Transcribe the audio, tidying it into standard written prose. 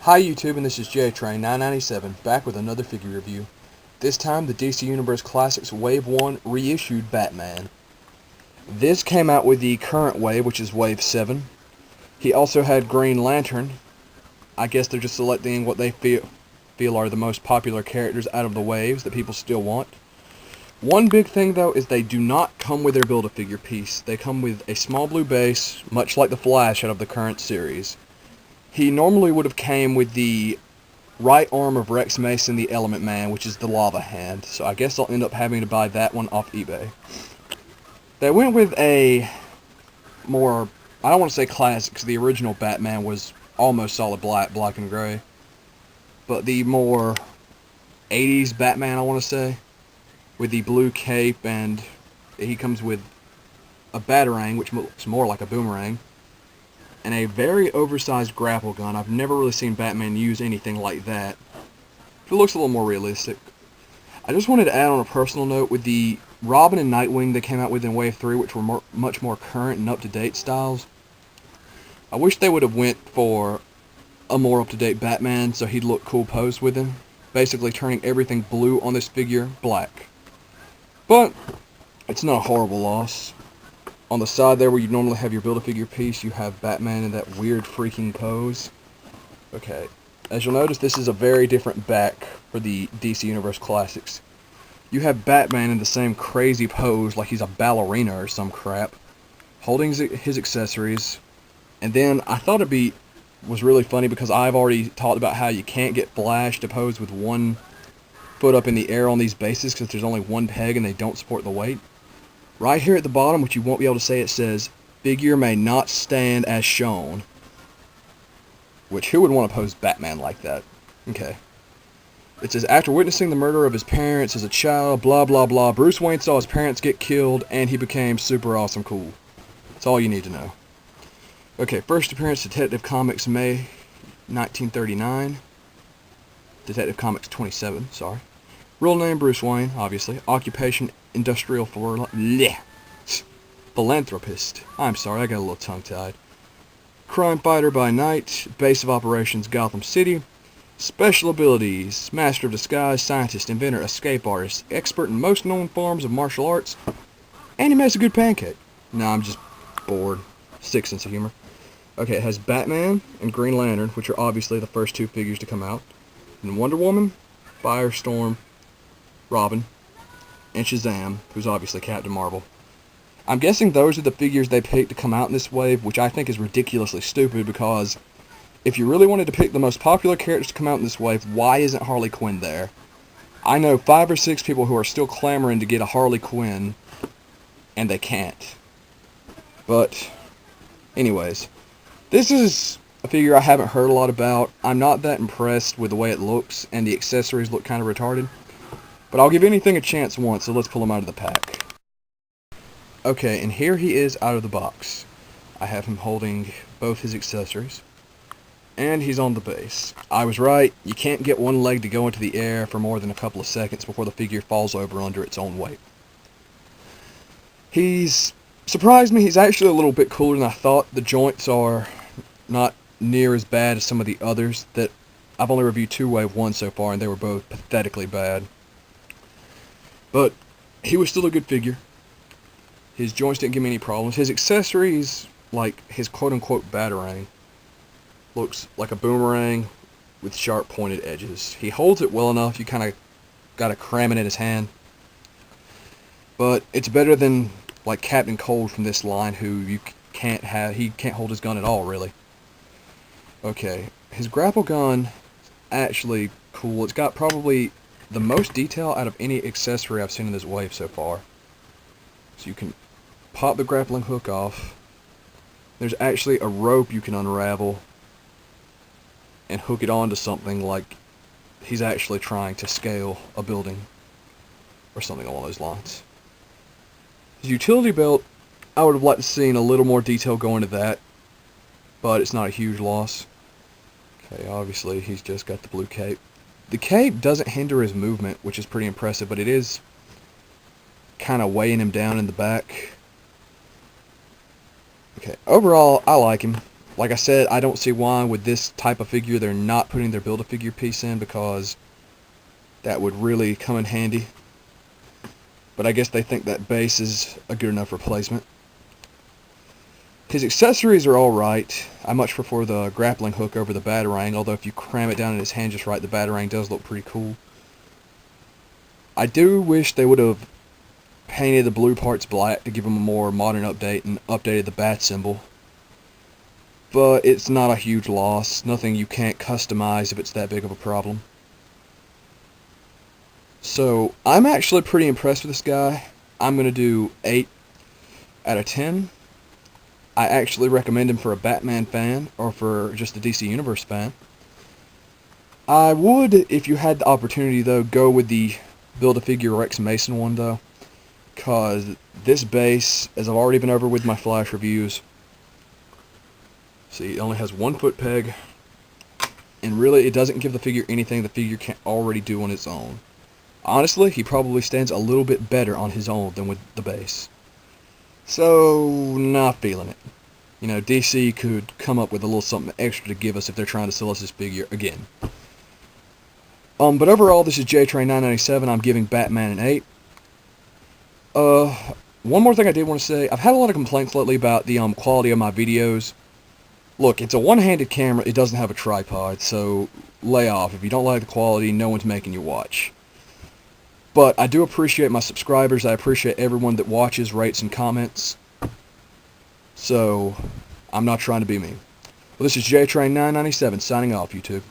Hi YouTube, and this is JTrain997, back with another figure review. This time, the DC Universe Classics Wave 1 reissued Batman. This came out with the current wave, which is Wave 7. He also had Green Lantern. I guess they're just selecting what they feel are the most popular characters out of the waves that people still want. One big thing, though, is they do not come with their Build-A-Figure piece. They come with a small blue base, much like the Flash out of the current series. He normally would have came with the right arm of Rex Mason, the Element Man, which is the lava hand. So I guess I'll end up having to buy that one off eBay. They went with a more, I don't want to say classic, because the original Batman was almost solid black and gray. But the more 80s Batman, I want to say, with the blue cape, and he comes with a batarang, which looks more like a boomerang, and a very oversized grapple gun. I've never really seen Batman use anything like that. It looks a little more realistic. I just wanted to add on a personal note, with the Robin and Nightwing they came out with in Wave 3, which were much more current and up-to-date styles, I wish they would have went for a more up-to-date Batman so he'd look cool posed with him, basically turning everything blue on this figure black. But it's not a horrible loss. On the side there where you normally have your Build-A-Figure piece, you have Batman in that weird freaking pose. Okay, as you'll notice, this is a very different back for the DC Universe Classics. You have Batman in the same crazy pose like he's a ballerina or some crap, holding his accessories. And then I thought was really funny because I've already talked about how you can't get Flash to pose with one foot up in the air on these bases because there's only one peg and they don't support the weight. Right here at the bottom, which you won't be able to say, it says, "Figure may not stand as shown." Which, who would want to pose Batman like that? Okay. It says, after witnessing the murder of his parents as a child, blah blah blah, Bruce Wayne saw his parents get killed, and he became super awesome cool. That's all you need to know. Okay, first appearance, Detective Comics, May 1939. Detective Comics 27, sorry. Real name, Bruce Wayne, obviously. Occupation, industrial philanthropist. I'm sorry, I got a little tongue-tied. Crime fighter by night. Base of operations, Gotham City. Special abilities, master of disguise, scientist, inventor, escape artist, expert in most known forms of martial arts, and he makes a good pancake. Nah, I'm just bored. Sick sense of humor. Okay, it has Batman and Green Lantern, which are obviously the first two figures to come out. And Wonder Woman, Firestorm, Robin, and Shazam, who's obviously Captain Marvel. I'm guessing those are the figures they picked to come out in this wave, which I think is ridiculously stupid because if you really wanted to pick the most popular characters to come out in this wave, why isn't Harley Quinn there? I know 5 or 6 people who are still clamoring to get a Harley Quinn, and they can't. But, anyways, this is a figure I haven't heard a lot about. I'm not that impressed with the way it looks, and the accessories look kind of retarded. But I'll give anything a chance once, so let's pull him out of the pack. Okay, and here he is out of the box. I have him holding both his accessories. And he's on the base. I was right, you can't get one leg to go into the air for more than a couple of seconds before the figure falls over under its own weight. He's surprised me, he's actually a little bit cooler than I thought. The joints are not near as bad as some of the others that I've only reviewed 2 Wave 1 so far, and they were both pathetically bad. But he was still a good figure. His joints didn't give me any problems. His accessories, like his quote-unquote batarang, looks like a boomerang with sharp pointed edges. He holds it well enough, you kind of got to cram it in his hand. But it's better than like Captain Cold from this line, who he can't hold his gun at all, really. Okay, his grapple gun, actually cool. It's got probably the most detail out of any accessory I've seen in this wave so far. So you can pop the grappling hook off. There's actually a rope you can unravel and hook it onto something, like he's actually trying to scale a building or something along those lines. His utility belt, I would have liked to seen a little more detail go into that, but it's not a huge loss. Okay, obviously he's just got the blue cape. The cape doesn't hinder his movement, which is pretty impressive, but it is kind of weighing him down in the back. Okay, overall, I like him. Like I said, I don't see why with this type of figure they're not putting their Build-A-Figure piece in, because that would really come in handy. But I guess they think that base is a good enough replacement. His accessories are alright. I much prefer the grappling hook over the batarang, although if you cram it down in his hand just right, the batarang does look pretty cool. I do wish they would have painted the blue parts black to give him a more modern update and updated the bat symbol. But it's not a huge loss. Nothing you can't customize if it's that big of a problem. So, I'm actually pretty impressed with this guy. I'm going to do 8 out of 10. I actually recommend him for a Batman fan, or for just a DC Universe fan. I would, if you had the opportunity though, go with the Build-A-Figure Rex Mason one though. Because this base, as I've already been over with my Flash reviews, see, it only has 1 foot peg, and really it doesn't give the figure anything the figure can't already do on its own. Honestly, he probably stands a little bit better on his own than with the base. So, not feeling it. You know, DC could come up with a little something extra to give us if they're trying to sell us this figure again. But overall, this is JTrain997. I'm giving Batman an 8. One more thing I did want to say. I've had a lot of complaints lately about the quality of my videos. Look, it's a one-handed camera. It doesn't have a tripod, so lay off. If you don't like the quality, no one's making you watch. But I do appreciate my subscribers. I appreciate everyone that watches, rates, and comments. So, I'm not trying to be mean. Well, this is JTrain997 signing off, YouTube.